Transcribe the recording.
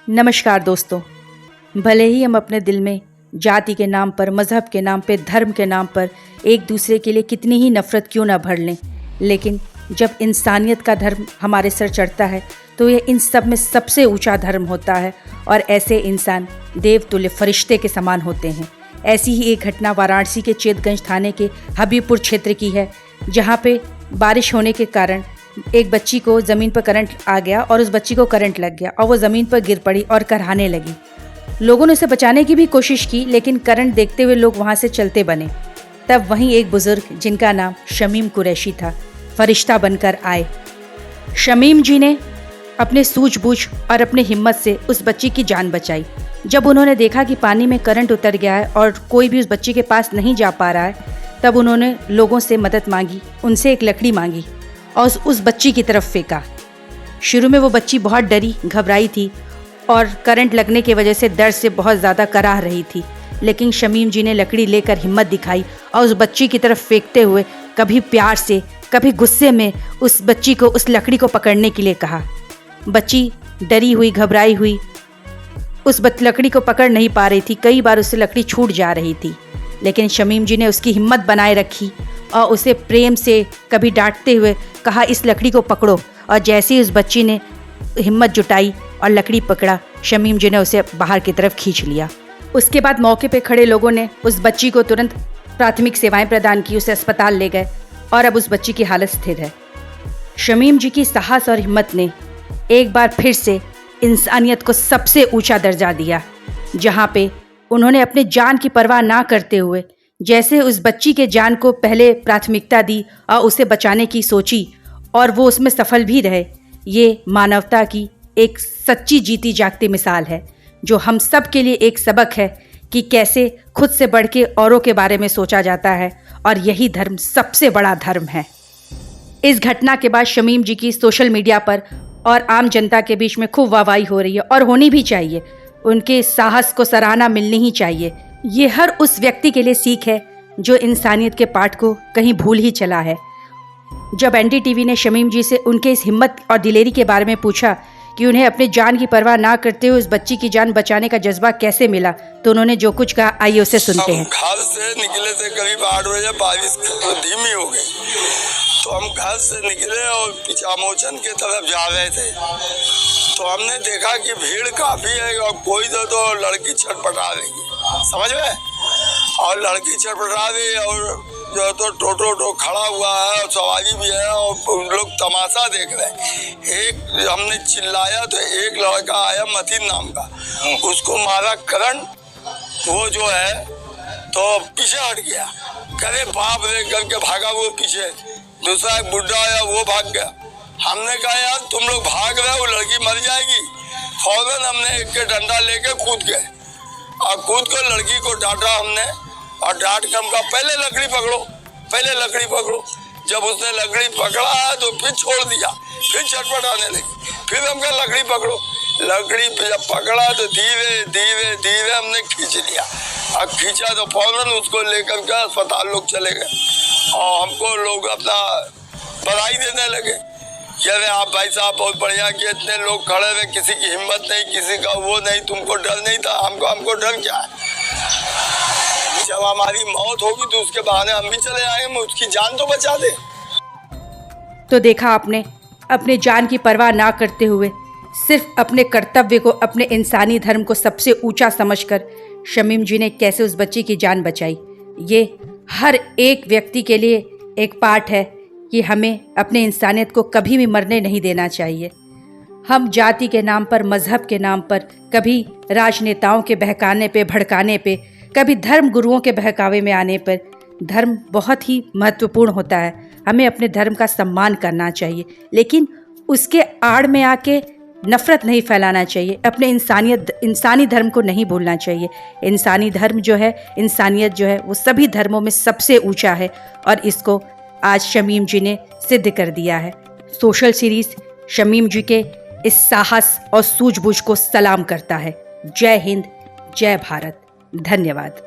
नमस्कार दोस्तों। भले ही हम अपने दिल में जाति के नाम पर, मज़हब के नाम पर, धर्म के नाम पर एक दूसरे के लिए कितनी ही नफ़रत क्यों ना भर लें, लेकिन जब इंसानियत का धर्म हमारे सर चढ़ता है तो ये इन सब में सबसे ऊंचा धर्म होता है और ऐसे इंसान देवतुल्य फरिश्ते के समान होते हैं। ऐसी ही एक घटना वाराणसी के चेतगंज थाने के हबीबपुर क्षेत्र की है, जहाँ पे बारिश होने के कारण एक बच्ची को ज़मीन पर करंट आ गया और उस बच्ची को करंट लग गया और वो ज़मीन पर गिर पड़ी और करहाने लगी। लोगों ने उसे बचाने की भी कोशिश की, लेकिन करंट देखते हुए लोग वहाँ से चलते बने। तब वहीं एक बुज़ुर्ग जिनका नाम शमीम कुरैशी था, फरिश्ता बनकर आए। शमीम जी ने अपने सूझबूझ और अपने हिम्मत से उस बच्ची की जान बचाई। जब उन्होंने देखा कि पानी में करंट उतर गया है और कोई भी उस बच्ची के पास नहीं जा पा रहा है, तब उन्होंने लोगों से मदद मांगी, उनसे एक लकड़ी मांगी और उस बच्ची की तरफ फेंका। शुरू में वो बच्ची बहुत डरी, घबराई थी और करंट लगने की वजह से दर्द से बहुत ज़्यादा कराह रही थी, लेकिन शमीम जी ने लकड़ी लेकर हिम्मत दिखाई और उस बच्ची की तरफ फेंकते हुए कभी प्यार से, कभी गुस्से में उस बच्ची को उस लकड़ी को पकड़ने के लिए कहा। बच्ची डरी हुई, घबराई हुई उस लकड़ी को पकड़ नहीं पा रही थी। कई बार उससे लकड़ी छूट जा रही थी, लेकिन शमीम जी ने उसकी हिम्मत बनाए रखी और उसे प्रेम से कभी डांटते हुए कहा, इस लकड़ी को पकड़ो। और जैसे ही उस बच्ची ने हिम्मत जुटाई और लकड़ी पकड़ा, शमीम जी ने उसे बाहर की तरफ खींच लिया। उसके बाद मौके पे खड़े लोगों ने उस बच्ची को तुरंत प्राथमिक सेवाएं प्रदान की, उसे अस्पताल ले गए और अब उस बच्ची की हालत स्थिर है। शमीम जी की साहस और हिम्मत ने एक बार फिर से इंसानियत को सबसे ऊंचा दर्जा दिया, जहाँ पे उन्होंने अपने जान की परवाह ना करते हुए जैसे उस बच्ची के जान को पहले प्राथमिकता दी और उसे बचाने की सोची और वो उसमें सफल भी रहे। ये मानवता की एक सच्ची जीती जागती मिसाल है, जो हम सब के लिए एक सबक है कि कैसे खुद से बढ़ के औरों के बारे में सोचा जाता है, और यही धर्म सबसे बड़ा धर्म है। इस घटना के बाद शमीम जी की सोशल मीडिया पर और आम जनता के बीच में खूब वाहवाही हो रही है और होनी भी चाहिए। उनके साहस को सराहना मिलनी ही चाहिए। ये हर उस व्यक्ति के लिए सीख है जो इंसानियत के पाठ को कहीं भूल ही चला है। जब एनडीटीवी ने शमीम जी से उनके इस हिम्मत और दिलेरी के बारे में पूछा कि उन्हें अपनी जान की परवाह ना करते हुए उस बच्ची की जान बचाने का जज्बा कैसे मिला, तो उन्होंने जो कुछ कहा, आइए उसे सुनते हैं। घर से निकले थे करीब 8 बजे, बारिश धीमी हो गई तो हम घर से निकले और पिचामोचन की तरफ जा रहे थे, तो हमने देखा कि भीड़ काफी है और कोई तो लड़की छटपटा रही है, समझ में, और लड़की छटपटा रही और जो तो टोटो खड़ा हुआ है और सवारी भी है और लोग तमाशा देख रहे हैं। एक हमने चिल्लाया तो एक लड़का आया मतीन नाम का, उसको मारा करंट, वो जो है तो पीछे हट गया, करे बाप रे करके भागा वो पीछे। दूसरा एक बुढ़ा आया, वो भाग गया। हमने कहा यार तुम लोग भाग रहे हो, लड़की मर जाएगी। फौरन हमने एक के डंडा लेके कूद गए और कूद कर लड़की को डांटा हमने और डांट के हमका पहले लकड़ी पकड़ो, पहले लकड़ी पकड़ो। जब उसने लकड़ी पकड़ा तो फिर छोड़ दिया, फिर चटपटाने लगी, फिर हमका लकड़ी पकड़ो। लकड़ी जब पकड़ा तो धीरे धीरे धीरे हमने खींच लिया और खींचा तो फौरन उसको लेकर के अस्पताल लोग चले गए और हमको लोग अपना बधाई देने लगे कि अरे आप भाई साहब बहुत बढ़िया कि इतने लोग खड़े हुए, किसी की हिम्मत नहीं, किसी का वो नहीं, तुमको डर नहीं था। हमको डर क्या है? जब हमारी मौत होगी तो उसके बहाने हम भी चले आएंगे, उसकी जान तो बचा दे। तो देखा आपने, अपने जान की परवाह ना करते हुए सिर्फ अपने कर्तव्य को, अपने इंसानी धर्म को सबसे ऊंचा समझकर शमीम जी ने कैसे उस बच्ची की जान बचाई। ये हर एक व्यक्ति के लिए एक पाठ है कि हमें अपने इंसानियत को कभी भी मरने नहीं देना चाहिए। हम जाति के नाम पर, मज़हब के नाम पर, कभी राजनेताओं के बहकाने पे, भड़काने पे, कभी धर्म गुरुओं के बहकावे में आने पर, धर्म बहुत ही महत्वपूर्ण होता है। हमें अपने धर्म का सम्मान करना चाहिए, लेकिन उसके आड़ में आके नफ़रत नहीं फैलाना चाहिए। अपने इंसानी धर्म को नहीं भूलना चाहिए। इंसानी धर्म जो है, इंसानियत जो है, वो सभी धर्मों में सबसे ऊंचा है और इसको आज शमीम जी ने सिद्ध कर दिया है। सोशल सीरीज़ शमीम जी के इस साहस और सूझबूझ को सलाम करता है। जय हिंद, जय भारत, धन्यवाद।